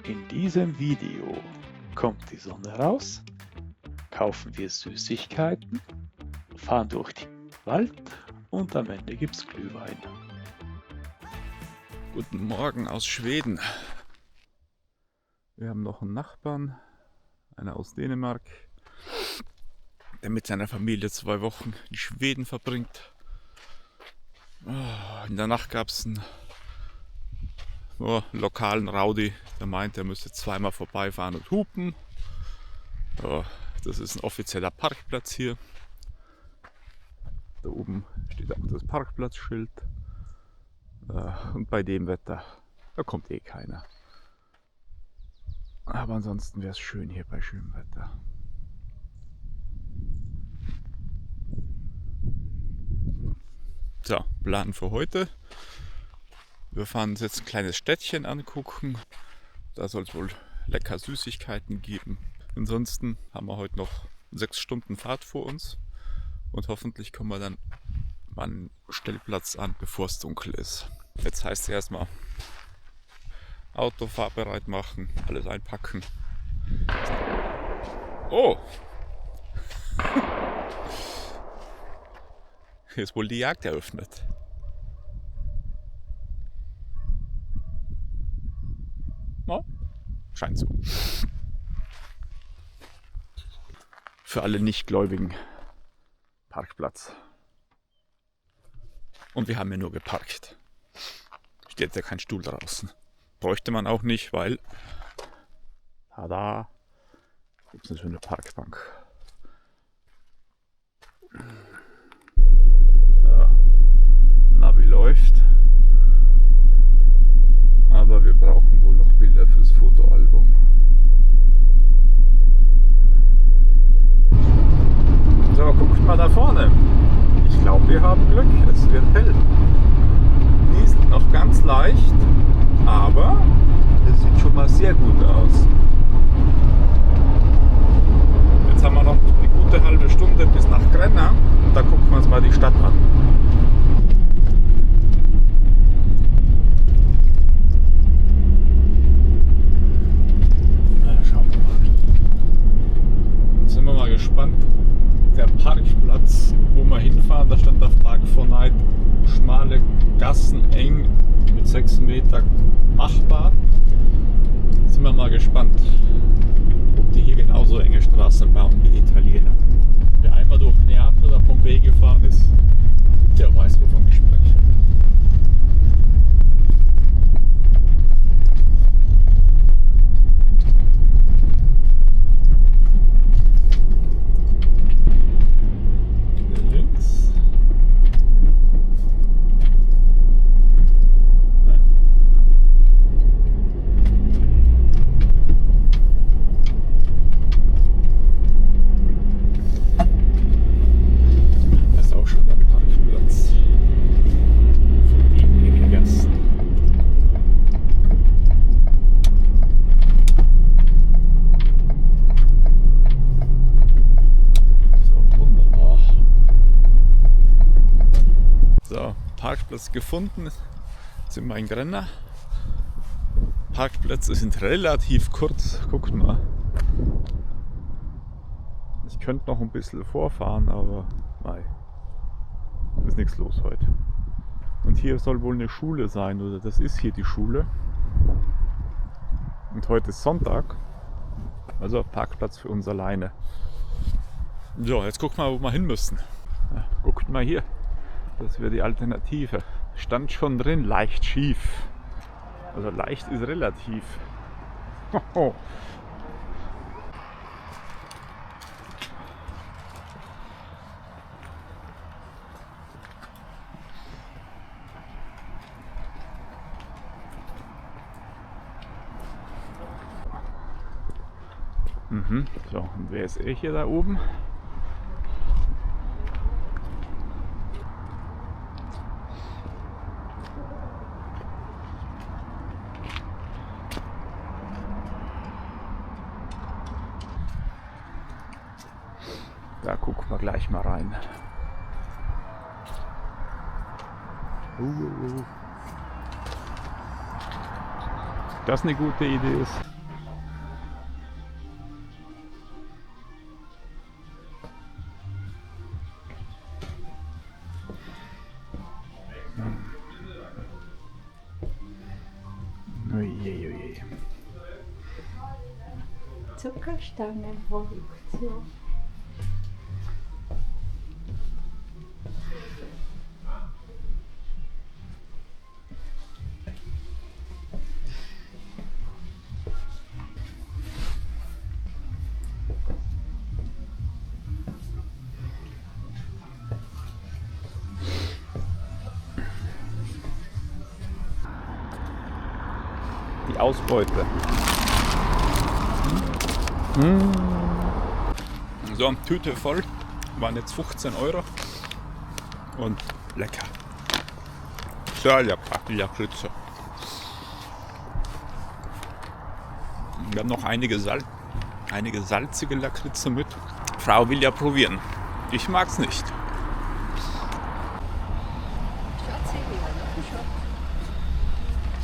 In diesem Video kommt die Sonne raus, kaufen wir Süßigkeiten, fahren durch den Wald und am Ende gibt's Glühwein. Guten Morgen aus Schweden. Wir haben noch einen Nachbarn, einer aus Dänemark, der mit seiner Familie 2 Wochen in Schweden verbringt. In der Nacht gab es einen lokalen Rowdy, der meint, er müsste 2-mal vorbeifahren und hupen. Das ist ein offizieller Parkplatz hier. Da oben steht auch das Parkplatzschild. Und bei dem Wetter, da kommt eh keiner. Aber ansonsten wäre es schön hier bei schönem Wetter. So, Plan für heute. Wir fahren uns jetzt ein kleines Städtchen angucken. Da soll es wohl lecker Süßigkeiten geben. Ansonsten haben wir heute noch 6 Stunden Fahrt vor uns. Und hoffentlich kommen wir dann mal einen Stellplatz an, bevor es dunkel ist. Jetzt heißt es erstmal Auto fahrbereit machen, alles einpacken. Oh! Hier ist wohl die Jagd eröffnet. No? Scheint so. Für alle Nichtgläubigen Parkplatz. Und wir haben ja nur geparkt. Steht ja kein Stuhl draußen. Bräuchte man auch nicht, weil tada, gibt es eine schöne Parkbank. Ja, Navi läuft. Aber wir brauchen wohl noch Bilder fürs Fotoalbum. So, guckt mal da vorne. Ich glaube, wir haben Glück. Es wird hell. Ist noch ganz leicht, aber es sieht schon mal sehr gut aus. Jetzt haben wir noch eine gute halbe Stunde bis nach Grenna und da gucken wir uns mal die Stadt an. Na, schauen wir mal. Jetzt sind wir mal gespannt. Der Parkplatz, wo wir hinfahren, da stand auf Park 4 Night, schmale Gassen, eng, mit 6 Meter machbar. Sind wir mal gespannt, ob die hier genauso enge Straßen bauen wie die Italiener. Wer einmal durch Neapel oder Pompeji gefahren ist, der weiß, wovon ich spreche. Parkplatz gefunden, jetzt sind wir in Grenna. Parkplätze sind relativ kurz, guckt mal. Ich könnte noch ein bisschen vorfahren, aber nein, ist nichts los heute. Und hier soll wohl eine Schule sein, oder das ist hier die Schule. Und heute ist Sonntag, also Parkplatz für uns alleine. So, jetzt gucken wir mal, wo wir hin müssen. Ja, guckt mal hier. Das wäre die Alternative. Stand schon drin, leicht schief. Also leicht ist relativ. Hoho. So, und wer ist hier da oben? Da gucken wir gleich mal rein. Das eine gute Idee ist. Zuckerstangenproduktion. Die Ausbeute. So, eine Tüte voll. Waren jetzt 15 Euro. Und lecker. Sehr lecker, die Lakritze. Wir haben noch einige salzige Lakritze mit. Frau will ja probieren. Ich mag's nicht.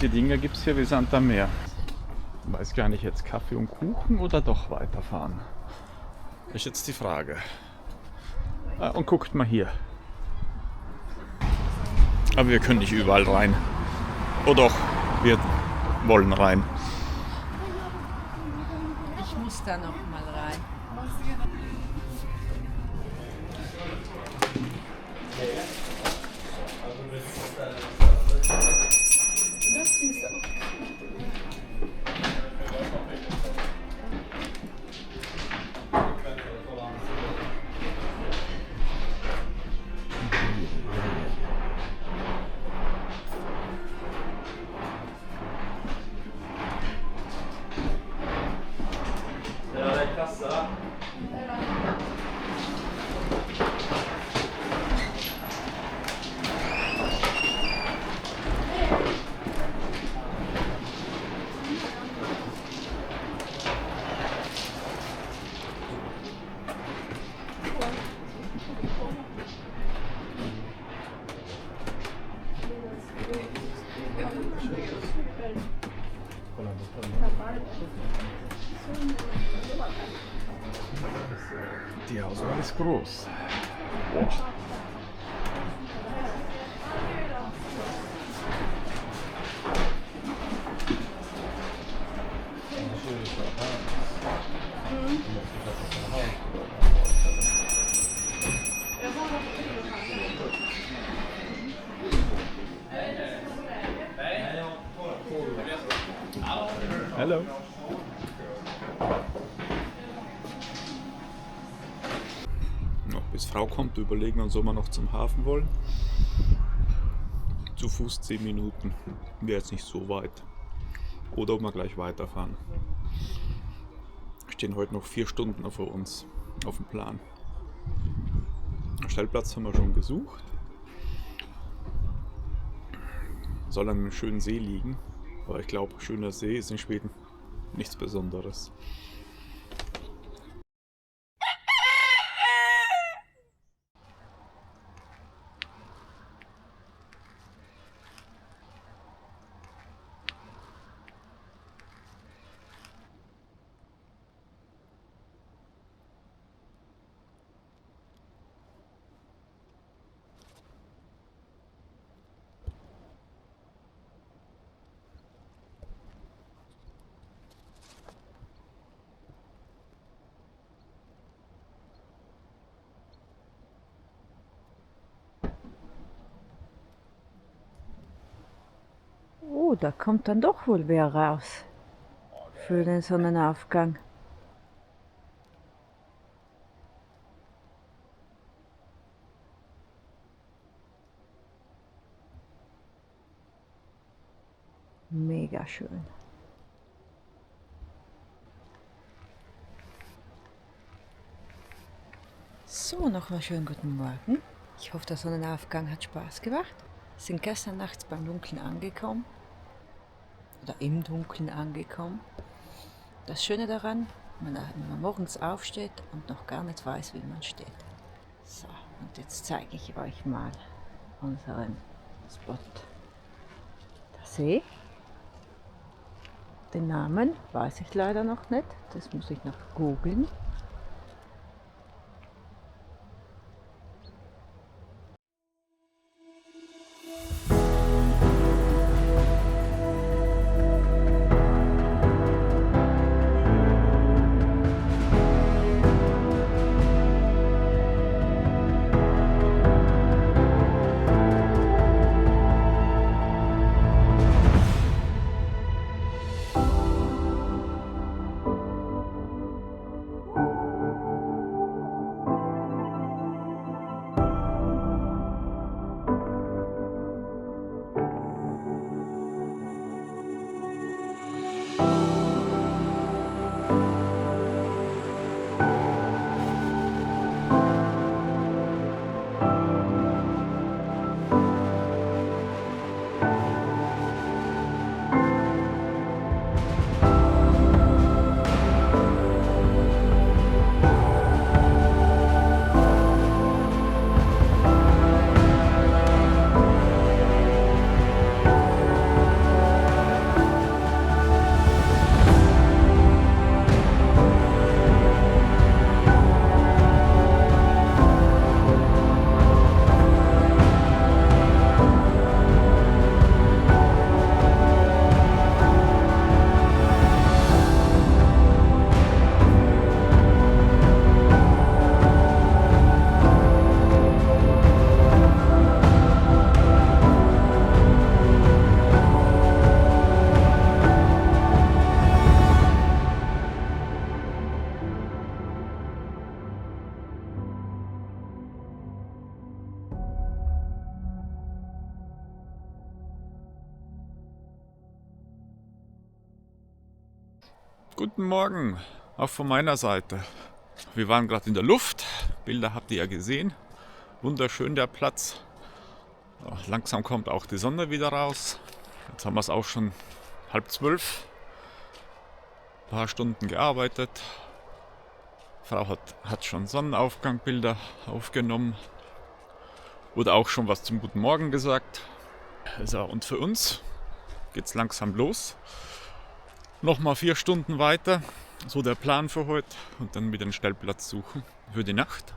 Die Dinger gibt es hier wie Sand am Meer. Ich weiß gar nicht, jetzt Kaffee und Kuchen oder doch weiterfahren? Ist jetzt die Frage. Und guckt mal hier. Aber wir können nicht überall rein. Oh doch, wir wollen rein. Ich muss da noch mal rein. Die Auswahl ist groß. Boah. Hallo. Bis Frau kommt, überlegen wir uns, ob wir noch zum Hafen wollen. Zu Fuß 10 Minuten. Wäre jetzt nicht so weit. Oder ob wir gleich weiterfahren. Stehen heute noch 4 Stunden vor uns auf dem Plan. Den Stellplatz haben wir schon gesucht. Soll an einem schönen See liegen. Aber ich glaube, schöner See ist in Schweden nichts Besonderes. Oh, da kommt dann doch wohl wer raus für den Sonnenaufgang. Mega schön. So, nochmal schönen guten Morgen. Ich hoffe, der Sonnenaufgang hat Spaß gemacht. Wir sind gestern nachts beim Dunkeln angekommen. Oder im Dunkeln angekommen. Das Schöne daran, wenn man morgens aufsteht und noch gar nicht weiß, wie man steht. So, und jetzt zeige ich euch mal unseren Spot. Der See. Den Namen weiß ich leider noch nicht. Das muss ich noch googeln. Guten Morgen, auch von meiner Seite. Wir waren gerade in der Luft, Bilder habt ihr ja gesehen. Wunderschön der Platz. Langsam kommt auch die Sonne wieder raus. Jetzt haben wir es auch schon 11:30. Ein paar Stunden gearbeitet. Frau hat schon Sonnenaufgangbilder aufgenommen. Oder auch schon was zum Guten Morgen gesagt. So, und für uns geht es langsam los. Nochmal 4 Stunden weiter. So der Plan für heute. Und dann wieder einen Stellplatz suchen für die Nacht.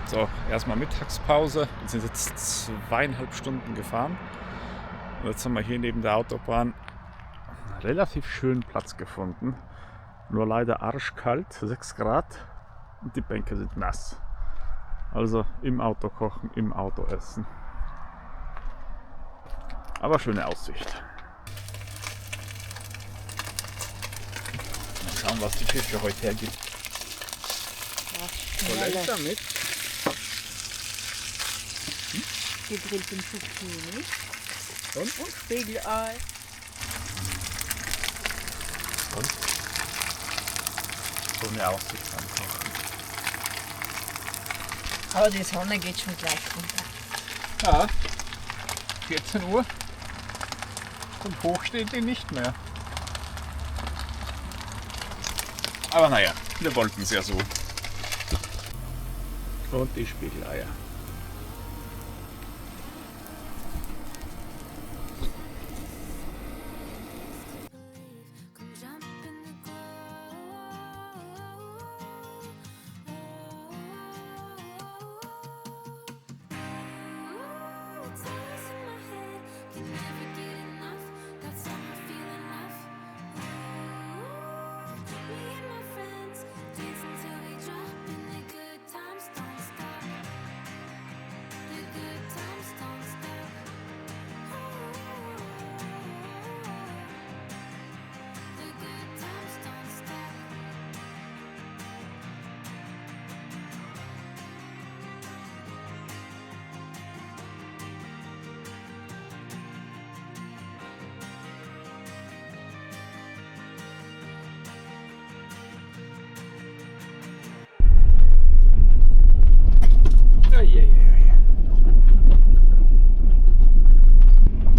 So, erstmal Mittagspause. Wir sind jetzt 2,5 Stunden gefahren. Und jetzt haben wir hier neben der Autobahn einen relativ schönen Platz gefunden. Nur leider arschkalt, 6 Grad und die Bänke sind nass. Also im Auto kochen, im Auto essen. Aber schöne Aussicht. Mal schauen, was die Küche heute hergibt. Polenta mit gegrillten Zucchini und Spiegelei. Und so eine Aussicht beim Kochen. Aber die Sonne geht schon gleich runter. Ja, 14 Uhr und hoch steht die nicht mehr. Aber naja, wir wollten es ja so. Und die Spiegeleier.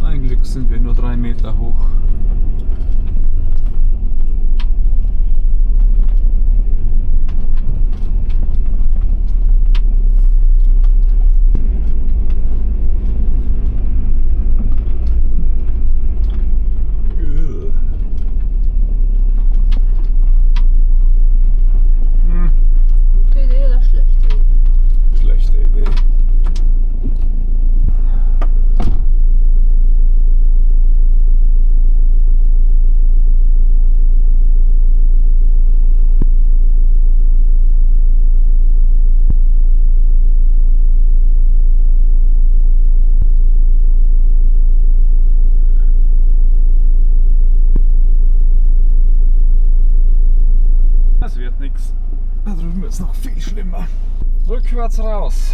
Eigentlich sind wir nur 3 Meter hoch. Gute Idee oder schlechte Idee? Schlechte Idee. Das wird nichts. Da drüben ist noch viel schlimmer. Rückwärts raus.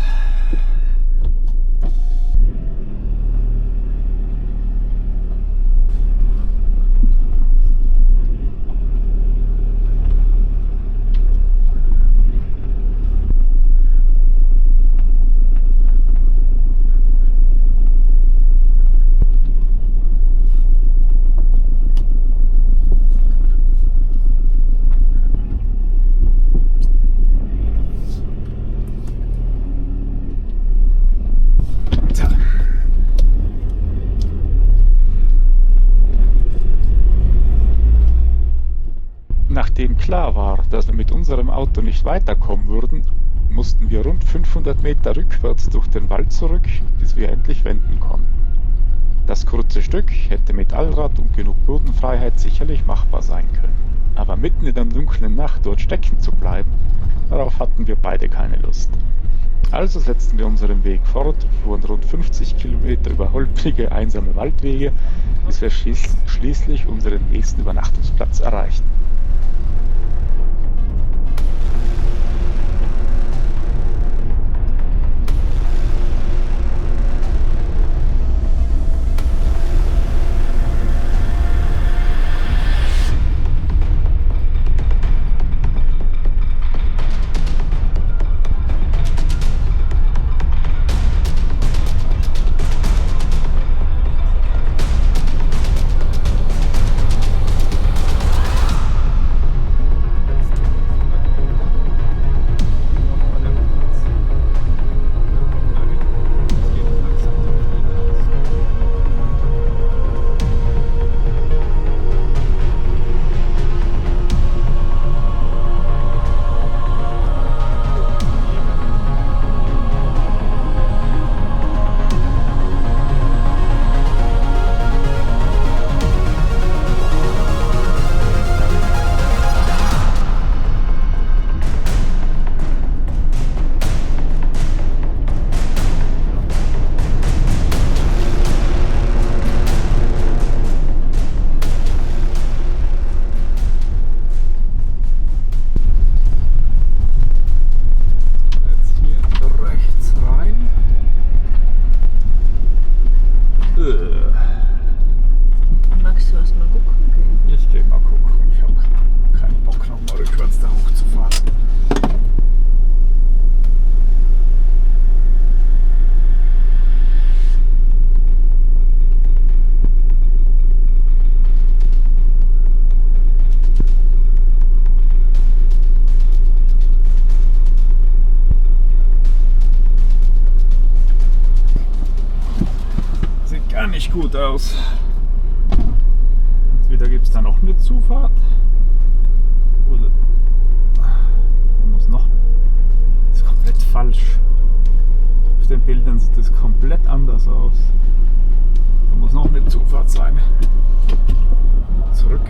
Nachdem klar war, dass wir mit unserem Auto nicht weiterkommen würden, mussten wir rund 500 Meter rückwärts durch den Wald zurück, bis wir endlich wenden konnten. Das kurze Stück hätte mit Allrad und genug Bodenfreiheit sicherlich machbar sein können. Aber mitten in der dunklen Nacht dort stecken zu bleiben, darauf hatten wir beide keine Lust. Also setzten wir unseren Weg fort, fuhren rund 50 Kilometer über holprige, einsame Waldwege, bis wir schließlich unseren nächsten Übernachtungsplatz erreichten. Magst du erst mal gucken gehen? Ich gehe mal gucken. Ich habe keinen Bock, nochmal rückwärts da hochzufahren. Sieht gar nicht gut aus. Entweder gibt es da noch eine Zufahrt oder da muss noch. Das ist komplett falsch. Auf den Bildern sieht das komplett anders aus. Da muss noch eine Zufahrt sein. Zurück.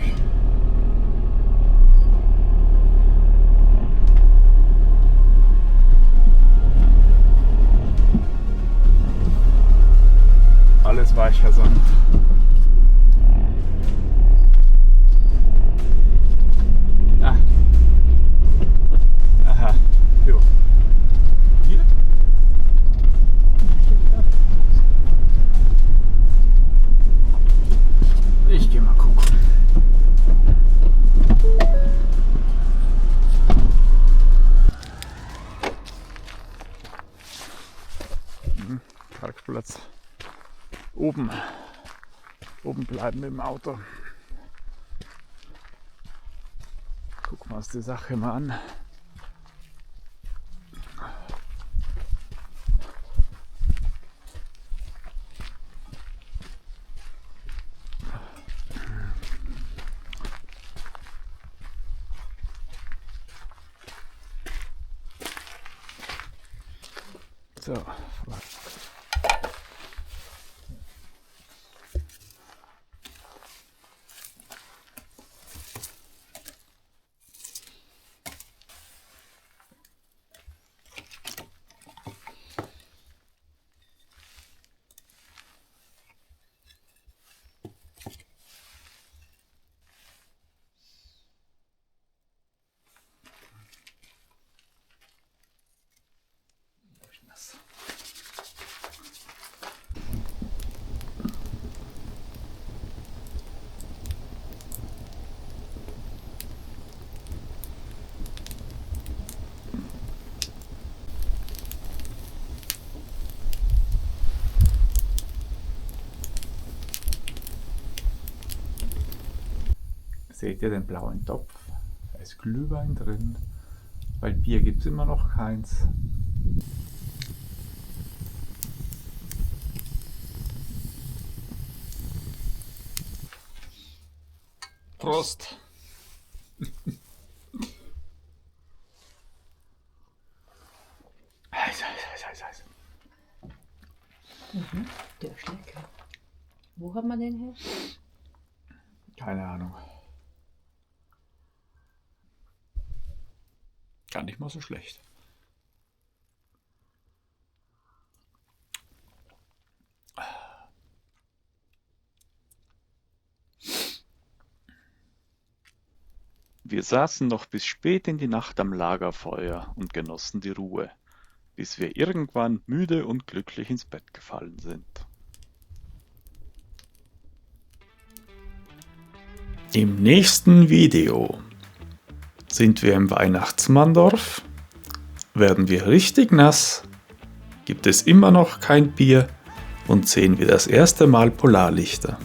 Alles weicher Sand. Ah. Aha. Jo. Hier? Ich geh mal gucken. Parkplatz. Oben bleiben im Auto. Gucken wir uns die Sache mal an. So. Seht ihr den blauen Topf? Da ist Glühwein drin, weil Bier gibt es immer noch keins. Prost! Heiß, heiß, heiß, heiß. Der ist lecker. Wo hat man den her? Keine Ahnung. Gar nicht mal so schlecht. Wir saßen noch bis spät in die Nacht am Lagerfeuer und genossen die Ruhe, bis wir irgendwann müde und glücklich ins Bett gefallen sind. Im nächsten Video sind wir im Weihnachtsmanndorf, werden wir richtig nass, gibt es immer noch kein Bier und sehen wir das erste Mal Polarlichter.